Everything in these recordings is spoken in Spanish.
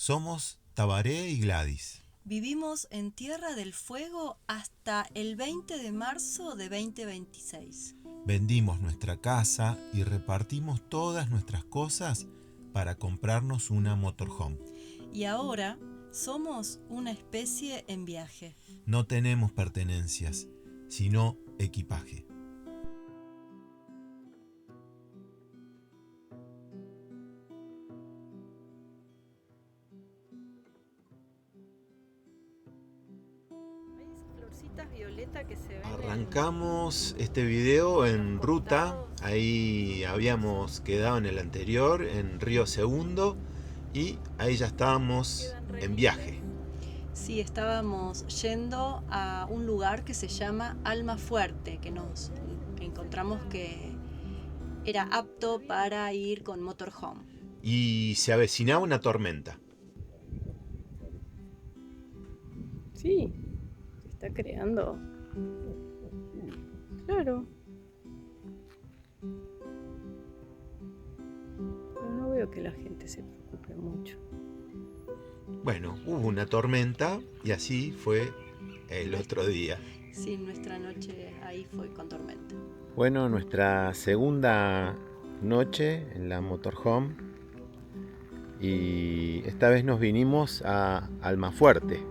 Somos Tabaré y Gladys. Vivimos en Tierra del Fuego hasta el 20 de marzo de 2026. Vendimos nuestra casa y repartimos todas nuestras cosas para comprarnos una motorhome. Y ahora somos una especie en viaje. No tenemos pertenencias, sino equipaje. Florcitas violeta que se ven. Arrancamos este video en ruta. Ahí habíamos quedado en el anterior, en Río Segundo, y ahí ya estábamos en viaje. Sí, estábamos yendo a un lugar que se llama Almafuerte, que nos encontramos que era apto para ir con motorhome. Y se avecinaba una tormenta. Sí, se está creando. Claro. Pero no veo que la gente se preocupe mucho. Bueno, hubo una tormenta y así fue el otro día. Sí, nuestra noche ahí fue con tormenta. Bueno, nuestra segunda noche en la motorhome, y esta vez nos vinimos a Almafuerte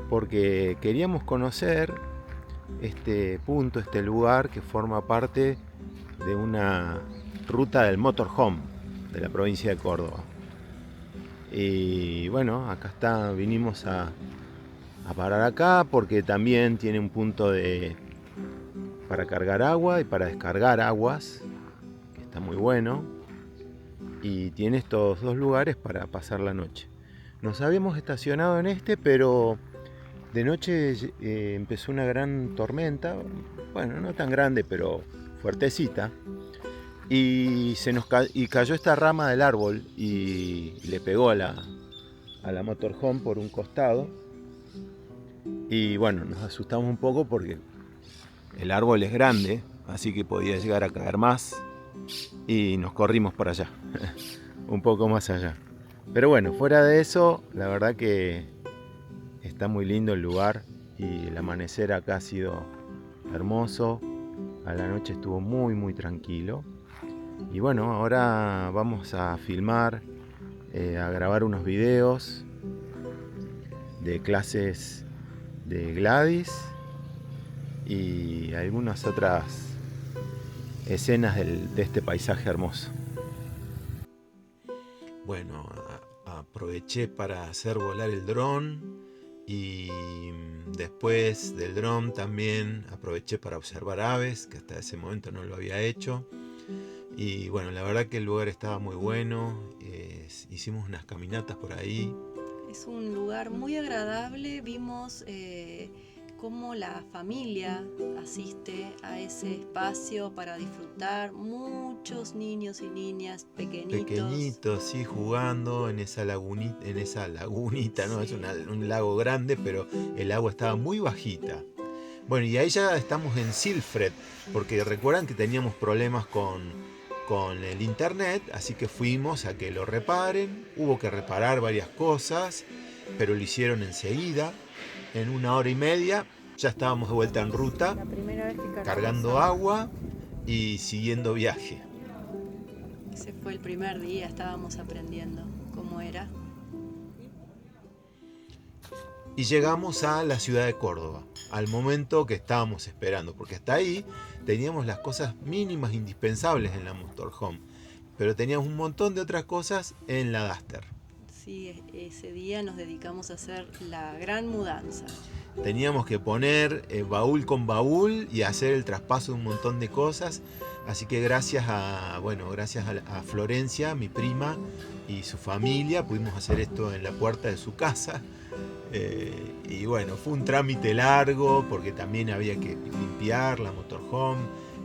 porque queríamos conocer este punto, este lugar que forma parte de una ruta del motorhome de la provincia de Córdoba. Y bueno, acá está, vinimos a parar acá porque también tiene un punto para cargar agua y para descargar aguas, que está muy bueno, y tiene estos dos lugares para pasar la noche. Nos habíamos estacionado en este, pero de noche empezó una gran tormenta, bueno, no tan grande, pero fuertecita, y cayó esta rama del árbol y le pegó a la motorhome por un costado. Y bueno, nos asustamos un poco porque el árbol es grande, así que podía llegar a caer más, y nos corrimos por allá, un poco más allá. Pero bueno, fuera de eso, la verdad que está muy lindo el lugar y el amanecer acá ha sido hermoso. A la noche estuvo muy muy tranquilo. Y bueno, ahora vamos a filmar, a grabar unos videos de clases de Gladys y algunas otras escenas de este paisaje hermoso. Bueno, aproveché para hacer volar el dron, y después del dron también aproveché para observar aves, que hasta ese momento no lo había hecho. Y bueno, la verdad que el lugar estaba muy bueno, hicimos unas caminatas por ahí. Es un lugar muy agradable, vimos cómo la familia asiste a ese espacio para disfrutar, muchos niños y niñas Pequeñitos, sí, jugando en esa lagunita, ¿no? Sí. Es un lago grande, pero el agua estaba muy bajita. Bueno, y ahí ya estamos en Silfred, porque recuerdan que teníamos problemas con el internet, así que fuimos a que lo reparen. Hubo que reparar varias cosas, pero lo hicieron enseguida. En 1 hora y media ya estábamos de vuelta en ruta, La primera vez que cargando agua y siguiendo viaje. Ese fue el primer día, estábamos aprendiendo cómo era. Y llegamos a la ciudad de Córdoba, al momento que estábamos esperando, porque hasta ahí teníamos las cosas mínimas indispensables en la motorhome, pero teníamos un montón de otras cosas en la Duster. Sí, ese día nos dedicamos a hacer la gran mudanza. Teníamos que poner baúl con baúl y hacer el traspaso de un montón de cosas, así que gracias a Florencia, mi prima, y su familia, pudimos hacer esto en la puerta de su casa. Y bueno, fue un trámite largo porque también había que limpiar la motorhome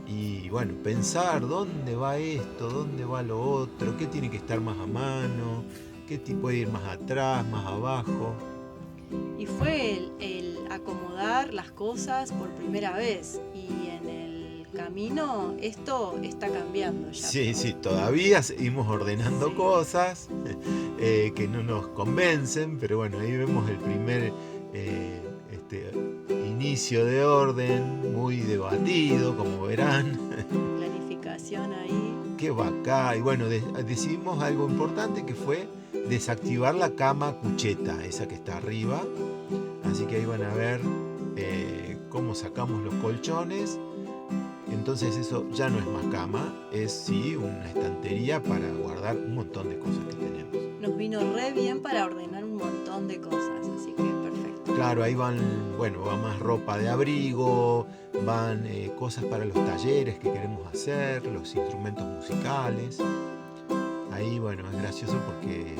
y bueno, pensar dónde va esto, dónde va lo otro, qué tiene que estar más a mano, qué puede ir más atrás, más abajo. Y fue el acomodar las cosas por primera vez. Y en el camino, esto está cambiando ya. Sí, sí, todavía seguimos ordenando cosas que no nos convencen, pero bueno, ahí vemos el primer inicio de orden, muy debatido, como verán. Planificación ahí. ¿Qué va acá? Y bueno, decidimos algo importante que fue desactivar la cama cucheta, esa que está arriba. Así que ahí van a ver cómo sacamos los colchones. Entonces eso ya no es más cama, es sí una estantería para guardar un montón de cosas que tenemos. Nos vino re bien para ordenar un montón de cosas, así que perfecto. Claro, ahí va más ropa de abrigo, van cosas para los talleres que queremos hacer, los instrumentos musicales. Ahí, bueno, es gracioso porque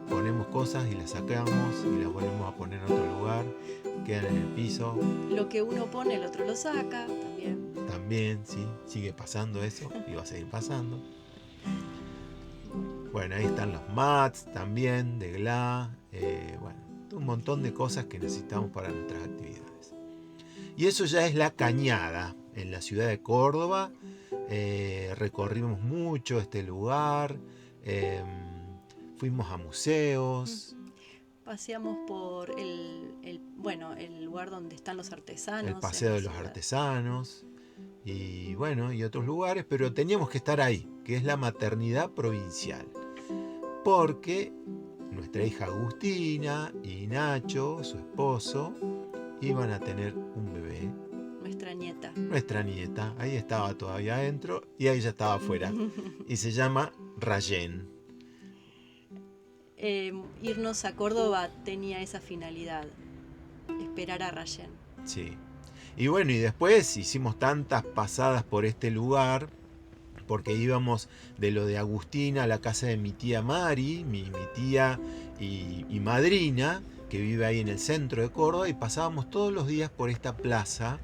ponemos cosas y las sacamos y las volvemos a poner en otro lugar, quedan en el piso. Lo que uno pone, el otro lo saca, también. También, sí, sigue pasando eso y va a seguir pasando. Bueno, ahí están los mats también de GLA, un montón de cosas que necesitamos para nuestras actividades. Y eso ya es La Cañada, en la ciudad de Córdoba. Recorrimos mucho este lugar, fuimos a museos. Paseamos por el lugar donde están los artesanos. El Paseo de los Artesanos y otros lugares, pero teníamos que estar ahí, que es la maternidad provincial, porque nuestra hija Agustina y Nacho, su esposo, iban a tener un bebé. Nuestra nieta, ahí estaba todavía adentro y ahí ya estaba afuera. Y se llama Rayén. Irnos a Córdoba tenía esa finalidad, esperar a Rayén. Sí. Y bueno, y después hicimos tantas pasadas por este lugar, porque íbamos de lo de Agustina a la casa de mi tía Mari, mi tía y madrina, que vive ahí en el centro de Córdoba, y pasábamos todos los días por esta plaza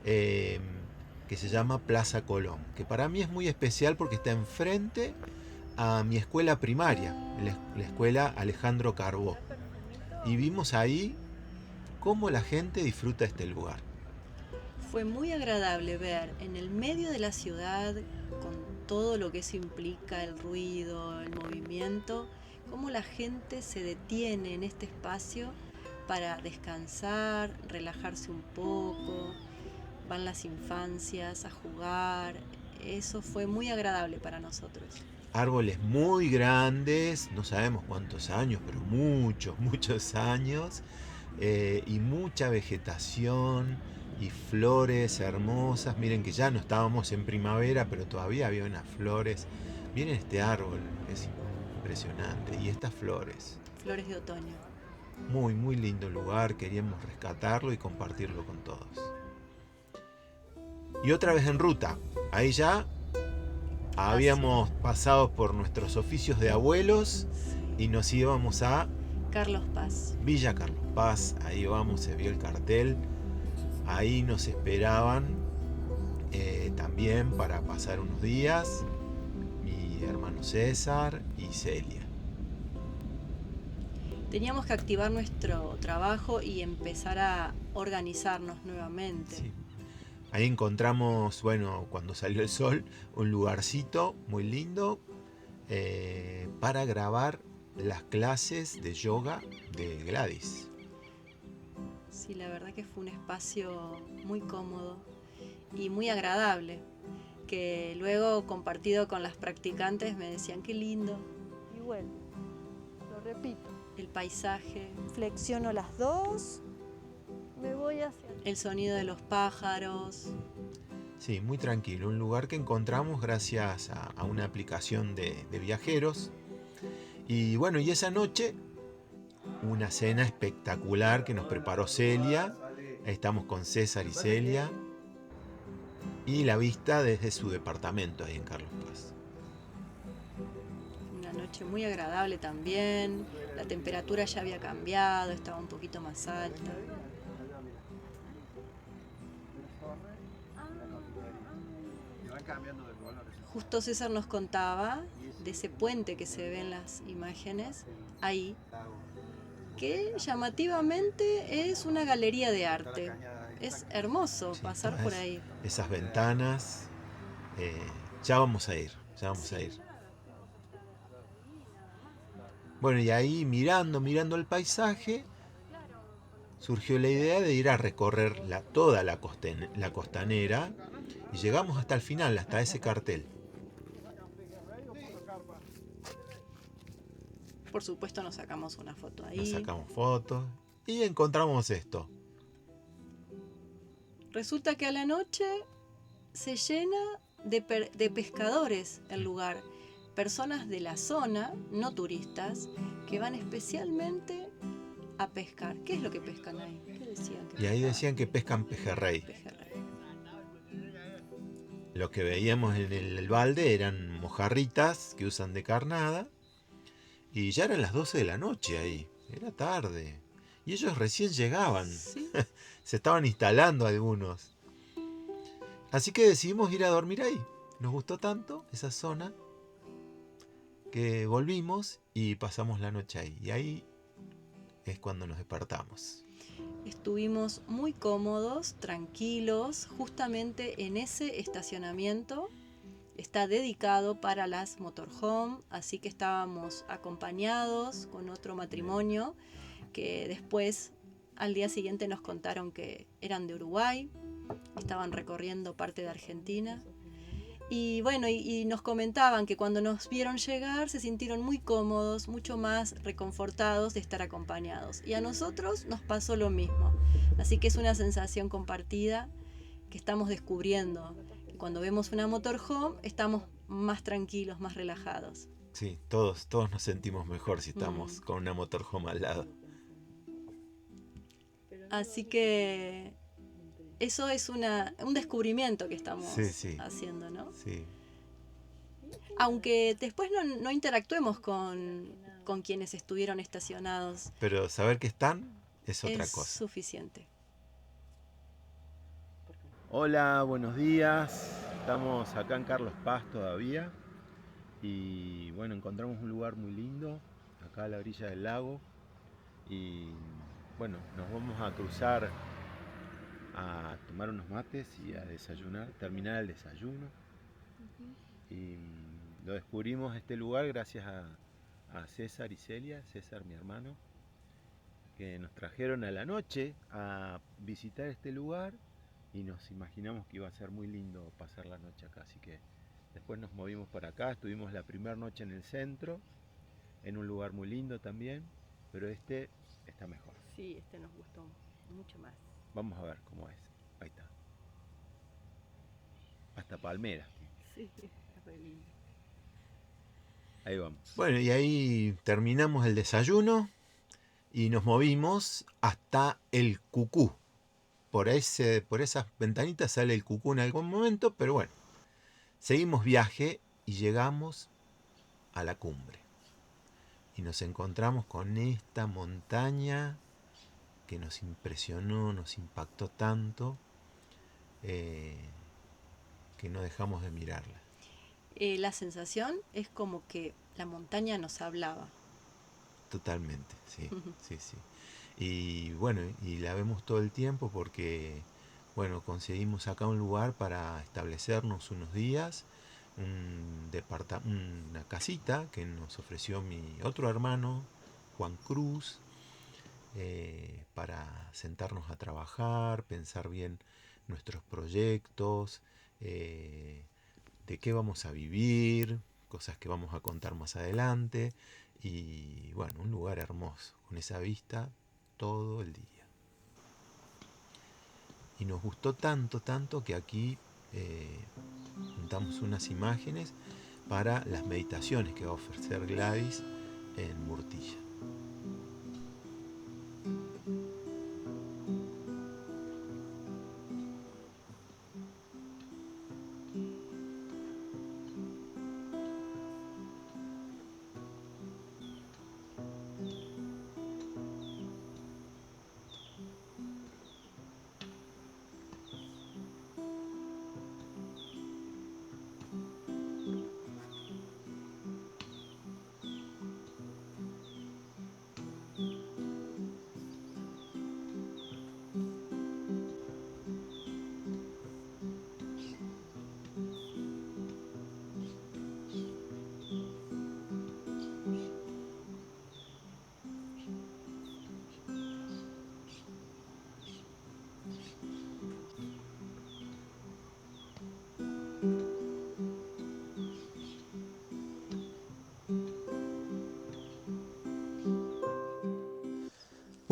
que se llama Plaza Colón, que para mí es muy especial porque está enfrente a mi escuela primaria, la escuela Alejandro Carbó. Y vimos ahí cómo la gente disfruta este lugar. Fue muy agradable ver en el medio de la ciudad, con todo lo que eso implica, el ruido, el movimiento, cómo la gente se detiene en este espacio para descansar, relajarse un poco, van las infancias a jugar. Eso fue muy agradable para nosotros. Árboles muy grandes, no sabemos cuántos años, pero muchos años, y mucha vegetación y flores hermosas. Miren que ya no estábamos en primavera, pero todavía había unas flores. Miren este árbol, es impresionante, y estas flores. Flores de otoño. Muy, muy lindo lugar, queríamos rescatarlo y compartirlo con todos. Y otra vez en ruta, ahí ya habíamos pasado por nuestros oficios de abuelos y nos íbamos a Carlos Paz. Villa Carlos Paz, ahí vamos, se vio el cartel. Ahí nos esperaban también para pasar unos días mi hermano César y Celia. Teníamos que activar nuestro trabajo y empezar a organizarnos nuevamente. Sí. Ahí encontramos, cuando salió el sol, un lugarcito muy lindo para grabar las clases de yoga de Gladys. Sí, la verdad que fue un espacio muy cómodo y muy agradable, que luego compartido con las practicantes me decían qué lindo. Y bueno, lo repito. El paisaje. Flexiono las dos, me voy hacia... El sonido de los pájaros. Sí, muy tranquilo, un lugar que encontramos gracias a una aplicación de viajeros. Y y esa noche una cena espectacular que nos preparó Celia. Ahí estamos con César y Celia. Y la vista desde su departamento ahí en Carlos Paz. Una noche muy agradable también. La temperatura ya había cambiado, estaba un poquito más alta. Justo César nos contaba de ese puente que se ve en las imágenes ahí, que llamativamente es una galería de arte. Es hermoso Sí, pasar todas por ahí. esas ventanas. Ya vamos a ir, ya vamos Sí. a ir. Bueno, y ahí mirando el paisaje, surgió la idea de ir a recorrer toda la costanera y llegamos hasta el final, hasta ese cartel. Por supuesto nos sacamos una foto Nos ahí. sacamos fotos y encontramos esto. Resulta que a la noche se llena de pescadores el lugar. Personas de la zona, no turistas, que van especialmente a pescar. ¿Qué es lo que pescan ahí? ¿Qué decían que Y ahí pescaban? decían que pescan pejerrey. Pejerrey. Lo que veíamos en el balde eran mojarritas que usan de carnada. Y ya eran las 12 de la noche ahí. Era tarde. Y ellos recién llegaban. Sí. Se estaban instalando algunos. Así que decidimos ir a dormir ahí. Nos gustó tanto esa zona que volvimos y pasamos la noche ahí. Y ahí es cuando nos despertamos. Estuvimos muy cómodos, tranquilos, justamente en ese estacionamiento. Está dedicado para las motorhome, así que estábamos acompañados con otro matrimonio que después al día siguiente nos contaron que eran de Uruguay, estaban recorriendo parte de Argentina. Y bueno, y nos comentaban que cuando nos vieron llegar se sintieron muy cómodos, mucho más reconfortados de estar acompañados. Y a nosotros nos pasó lo mismo. Así que es una sensación compartida que estamos descubriendo. Que cuando vemos una motorhome estamos más tranquilos, más relajados. Sí, todos nos sentimos mejor si estamos con una motorhome al lado. Así que eso es un descubrimiento que estamos haciendo, ¿no? Sí. Aunque después no interactuemos con quienes estuvieron estacionados. Pero saber que están es otra cosa. Es suficiente. Hola, buenos días. Estamos acá en Carlos Paz todavía. Y bueno, encontramos un lugar muy lindo, acá a la orilla del lago. Y bueno, nos vamos a cruzar a tomar unos mates y a desayunar, terminar el desayuno. Y lo descubrimos este lugar gracias a César y Celia, César mi hermano, que nos trajeron a la noche a visitar este lugar y nos imaginamos que iba a ser muy lindo pasar la noche acá, así que después nos movimos para acá, estuvimos la primera noche en el centro, en un lugar muy lindo también, pero este está mejor. Sí, este nos gustó mucho más. Vamos a ver cómo es. Ahí está. Hasta palmera. Sí, es re lindo. Ahí vamos. Bueno, y ahí terminamos el desayuno y nos movimos hasta el Cucú. Por esas ventanitas sale el Cucú en algún momento, pero bueno. Seguimos viaje y llegamos a la cumbre. Y nos encontramos con esta montaña que nos impresionó, nos impactó tanto, que no dejamos de mirarla. La sensación es como que la montaña nos hablaba. Totalmente, sí, sí. Y bueno, y la vemos todo el tiempo porque, bueno, conseguimos acá un lugar para establecernos unos días, una casita que nos ofreció mi otro hermano, Juan Cruz, para sentarnos a trabajar, pensar bien nuestros proyectos, de qué vamos a vivir, cosas que vamos a contar más adelante. Y bueno, un lugar hermoso, con esa vista todo el día. Y nos gustó tanto que aquí juntamos unas imágenes para las meditaciones que va a ofrecer Gladys en Murtilla.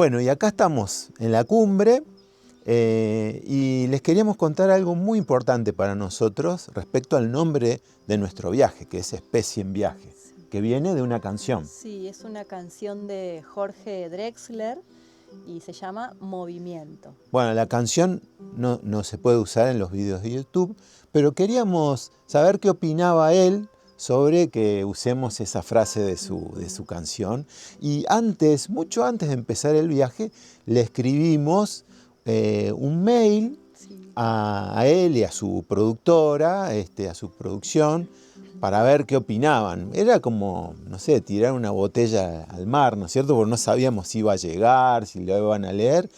Bueno, y acá estamos en la cumbre y les queríamos contar algo muy importante para nosotros respecto al nombre de nuestro viaje, que es Especie en Viaje, que viene de una canción. Sí, es una canción de Jorge Drexler y se llama Movimiento. Bueno, la canción no se puede usar en los vídeos de YouTube, pero queríamos saber qué opinaba él sobre que usemos esa frase de su canción. Y antes, mucho antes de empezar el viaje, le escribimos un mail a él y a su productora, a su producción, para ver qué opinaban. Era como, no sé, tirar una botella al mar, ¿no es cierto? Porque no sabíamos si iba a llegar, si lo iban a leer,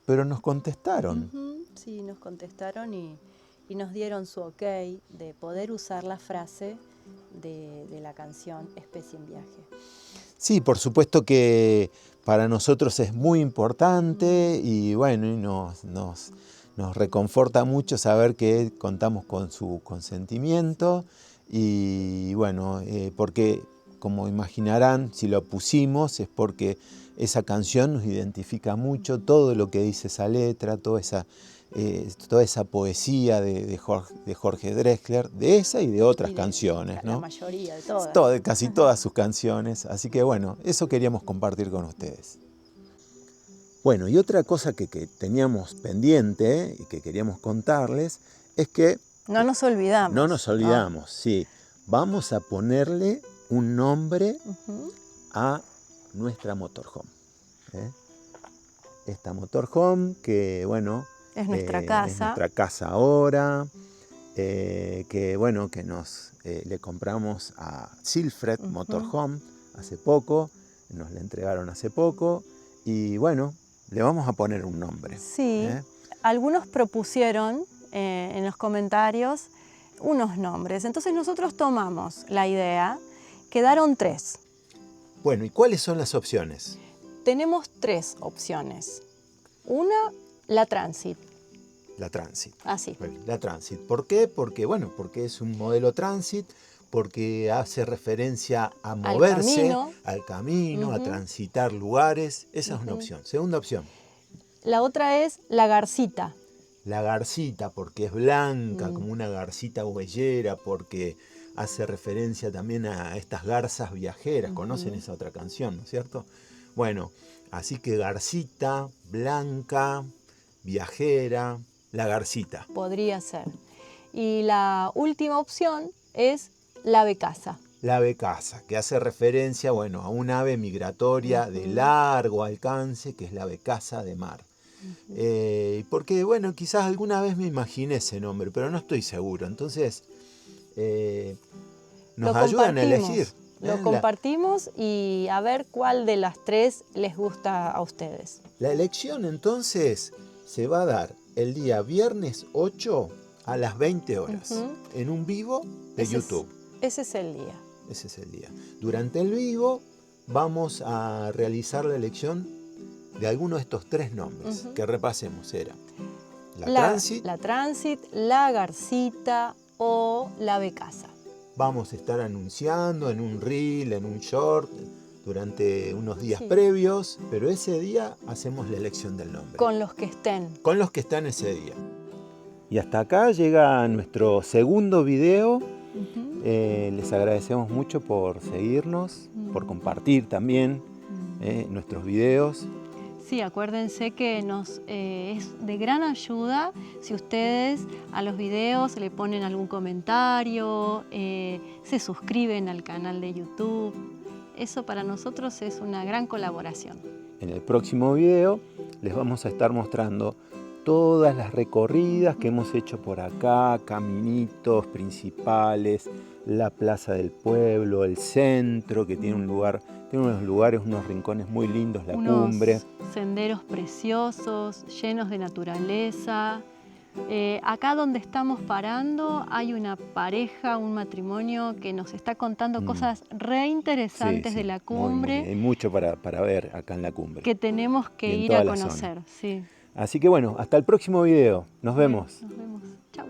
pero nos contestaron. Sí, nos contestaron y nos dieron su ok de poder usar la frase de la canción Especie en Viaje. Sí, por supuesto que para nosotros es muy importante y bueno, y nos reconforta mucho saber que contamos con su consentimiento y bueno, porque como imaginarán, si lo pusimos es porque esa canción nos identifica mucho, todo lo que dice esa letra, toda esa poesía de Jorge Drexler, de esa y de otras canciones, ¿no? La mayoría de todas. Casi todas sus canciones, así que bueno, eso queríamos compartir con ustedes. Bueno, y otra cosa que teníamos pendiente y que queríamos contarles es que... No nos olvidamos. No nos olvidamos, sí. Vamos a ponerle un nombre a nuestra motorhome. Esta motorhome que, bueno... Es nuestra casa. Es nuestra casa ahora, que bueno, que le compramos a Silfred Motorhome hace poco, nos la entregaron hace poco y bueno, le vamos a poner un nombre. Sí, algunos propusieron en los comentarios unos nombres, entonces nosotros tomamos la idea, quedaron 3. Bueno, ¿y cuáles son las opciones? Tenemos 3 opciones. Una, la Transit. La Transit. Así. Bueno, la Transit. ¿Por qué? Porque es un modelo Transit, porque hace referencia a moverse, al camino, a transitar lugares. Esa es una opción. Segunda opción. La otra es la Garcita. La Garcita, porque es blanca, como una garcita huellera, porque hace referencia también a estas garzas viajeras. ¿Conocen esa otra canción, no es cierto? Bueno, así que Garcita, blanca, viajera, la Garcita. Podría ser. Y la última opción es la Becasa. La Becasa, que hace referencia, bueno, a un ave migratoria de largo alcance, que es la Becasa de mar. Porque, bueno, quizás alguna vez me imaginé ese nombre, pero no estoy seguro. Entonces, nos ayudan a elegir. Lo compartimos y a ver cuál de las 3 les gusta a ustedes. La elección, entonces, se va a dar el día viernes 8 a las 20 horas en un vivo de YouTube. Ese es el día. Ese es el día. Durante el vivo vamos a realizar la elección de alguno de estos 3 nombres que repasemos. Era la Transit, la Garcita o la Becasa. Vamos a estar anunciando en un reel, en un short, durante unos días previos, pero ese día hacemos la elección del nombre. Con los que estén. Con los que están ese día. Y hasta acá llega nuestro segundo video. Les agradecemos mucho por seguirnos, por compartir también nuestros videos. Sí, acuérdense que es de gran ayuda si ustedes a los videos le ponen algún comentario, se suscriben al canal de YouTube. Eso para nosotros es una gran colaboración. En el próximo video les vamos a estar mostrando todas las recorridas que hemos hecho por acá, caminitos principales, la plaza del pueblo, el centro, que tiene unos lugares, unos rincones muy lindos, la cumbre. Senderos preciosos, llenos de naturaleza. Acá donde estamos parando hay una pareja, un matrimonio que nos está contando cosas re interesantes de la cumbre. Hay mucho para ver acá en la cumbre. Que tenemos que ir a conocer. Sí. Así que bueno, hasta el próximo video. Nos vemos. Nos vemos. Chau.